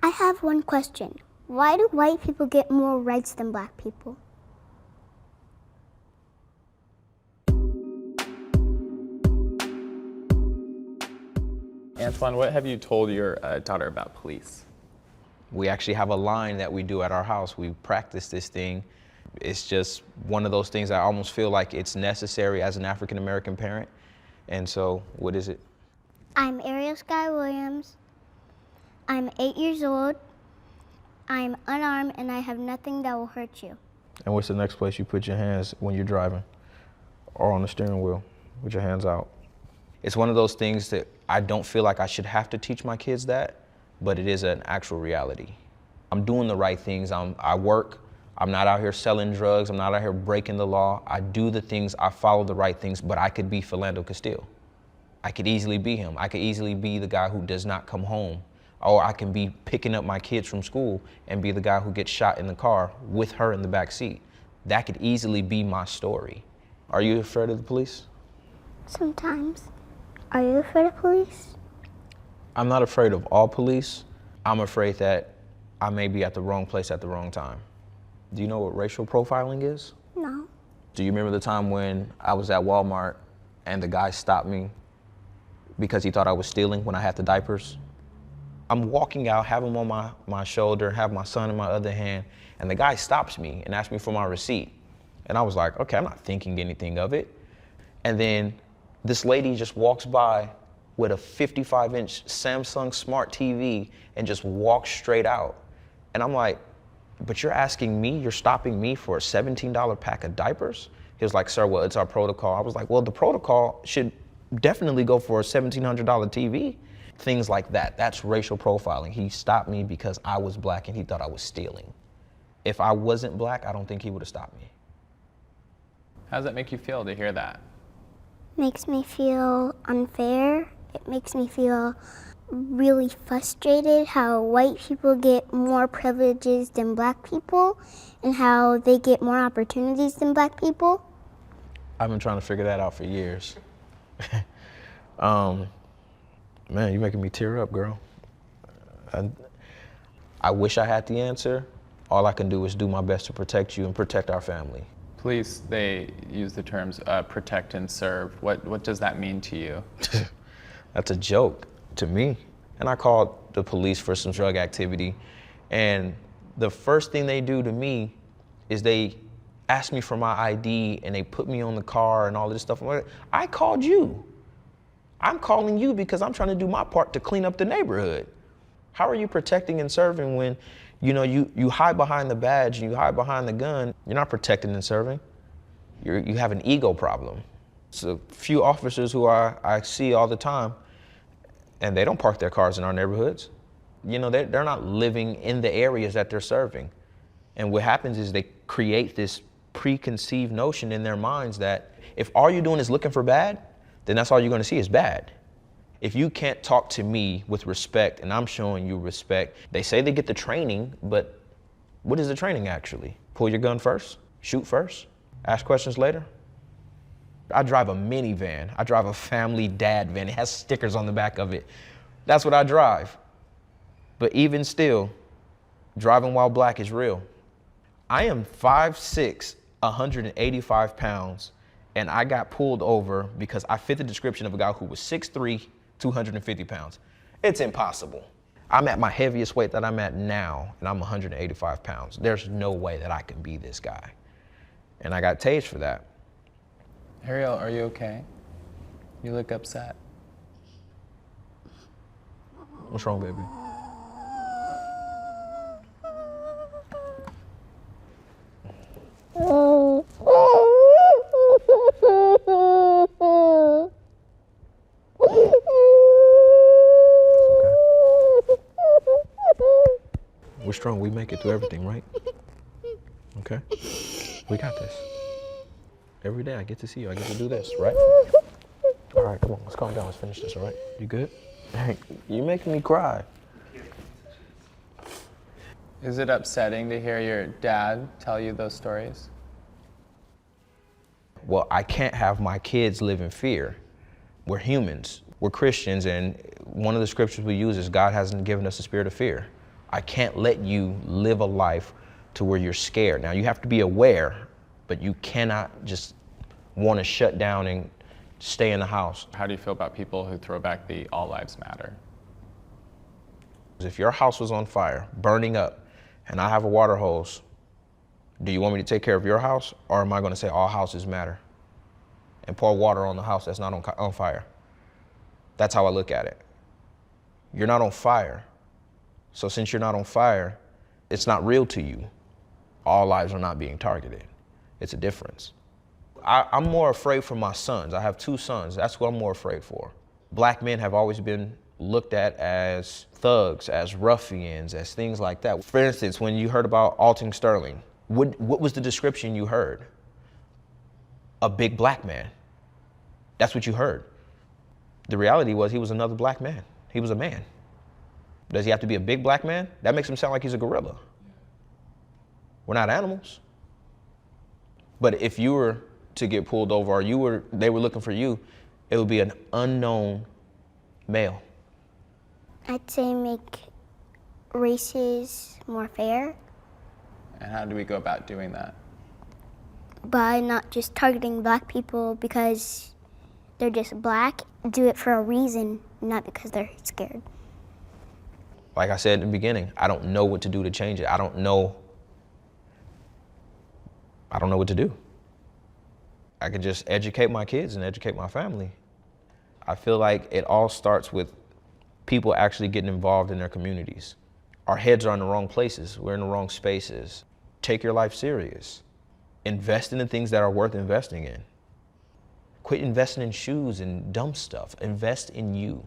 I have one question. Why do white people get more rights than black people? Antoine, what have you told your daughter about police? We actually have a line that we do at our house. We practice this thing. It's just one of those things I almost feel like it's necessary as an African-American parent. And so, what is it? I'm Ariel Sky Williams. I'm 8 years old. I'm unarmed and I have nothing that will hurt you. And what's the next place you put your hands when you're driving or on the steering wheel with your hands out? It's one of those things that I don't feel like I should have to teach my kids that, but it is an actual reality. I'm doing the right things. I work. I'm not out here selling drugs. I'm not out here breaking the law. I do the things, I follow the right things, but I could be Philando Castile. I could easily be him. I could easily be the guy who does not come home. Or I can be picking up my kids from school and be the guy who gets shot in the car with her in the back seat. That could easily be my story. Are you afraid of the police? Sometimes. Are you afraid of police? I'm not afraid of all police. I'm afraid that I may be at the wrong place at the wrong time. Do you know what racial profiling is? No. Do you remember the time when I was at Walmart and the guy stopped me because he thought I was stealing when I had the diapers? I'm walking out, have him on my shoulder, have my son in my other hand, and the guy stops me and asks me for my receipt. And I was like, okay, I'm not thinking anything of it. And then this lady just walks by with a 55-inch Samsung Smart TV and just walks straight out. And I'm like, but you're asking me, you're stopping me for a $17 pack of diapers? He was like, sir, well, it's our protocol. I was like, well, the protocol should definitely go for a $1,700 TV. Things like that, that's racial profiling. He stopped me because I was black and he thought I was stealing. If I wasn't black, I don't think he would have stopped me. How does that make you feel to hear that? Makes me feel unfair. It makes me feel really frustrated how white people get more privileges than black people and how they get more opportunities than black people. I've been trying to figure that out for years. Man, you're making me tear up, girl. I wish I had the answer. All I can do is do my best to protect you and protect our family. Police, they use the terms protect and serve. What does that mean to you? That's a joke to me. And I called the police for some drug activity. And the first thing they do to me is they ask me for my ID and they put me on the car and all this stuff. I'm like, I called you. I'm calling you because I'm trying to do my part to clean up the neighborhood. How are you protecting and serving when, you hide behind the badge and you hide behind the gun? You're not protecting and serving. You have an ego problem. It's a few officers who I see all the time, and they don't park their cars in our neighborhoods. They're not living in the areas that they're serving. And what happens is they create this preconceived notion in their minds that if all you're doing is looking for bad, then that's all you're gonna see is bad. If you can't talk to me with respect and I'm showing you respect, they say they get the training, but what is the training actually? Pull your gun first, shoot first, ask questions later. I drive a minivan. I drive a family dad van. It has stickers on the back of it. That's what I drive. But even still, driving while black is real. I am 5'6", 185 pounds, and I got pulled over because I fit the description of a guy who was 6'3", 250 pounds. It's impossible. I'm at my heaviest weight that I'm at now, and I'm 185 pounds. There's no way that I can be this guy. And I got tased for that. Ariel, are you okay? You look upset. What's wrong, baby? We're strong. We make it through everything, right? Okay? We got this. Every day I get to see you. I get to do this, right? All right, come on. Let's calm down. Let's finish this, all right? You good? You're making me cry. Is it upsetting to hear your dad tell you those stories? Well, I can't have my kids live in fear. We're humans. We're Christians, and one of the scriptures we use is God hasn't given us a spirit of fear. I can't let you live a life to where you're scared. Now you have to be aware, but you cannot just want to shut down and stay in the house. How do you feel about people who throw back the all lives matter? If your house was on fire, burning up, and I have a water hose, do you want me to take care of your house, or am I going to say all houses matter and pour water on the house that's not on fire? That's how I look at it. You're not on fire. So since you're not on fire, it's not real to you. All lives are not being targeted. It's a difference. I'm more afraid for my sons. I have 2 sons. That's what I'm more afraid for. Black men have always been looked at as thugs, as ruffians, as things like that. For instance, when you heard about Alton Sterling, what was the description you heard? A big black man. That's what you heard. The reality was he was another black man. He was a man. Does he have to be a big black man? That makes him sound like he's a gorilla. We're not animals. But if you were to get pulled over or they were looking for you, it would be an unknown male. I'd say make races more fair And how do we go about doing that? by not just targeting black people because they're just black. Do it for a reason, not because they're scared. Like I said in the beginning, I don't know what to do to change it. I don't know what to do. I can just educate my kids and educate my family. I feel like it all starts with people actually getting involved in their communities. Our heads are in the wrong places. We're in the wrong spaces. Take your life serious. Invest in the things that are worth investing in. Quit investing in shoes and dumb stuff. Invest in you.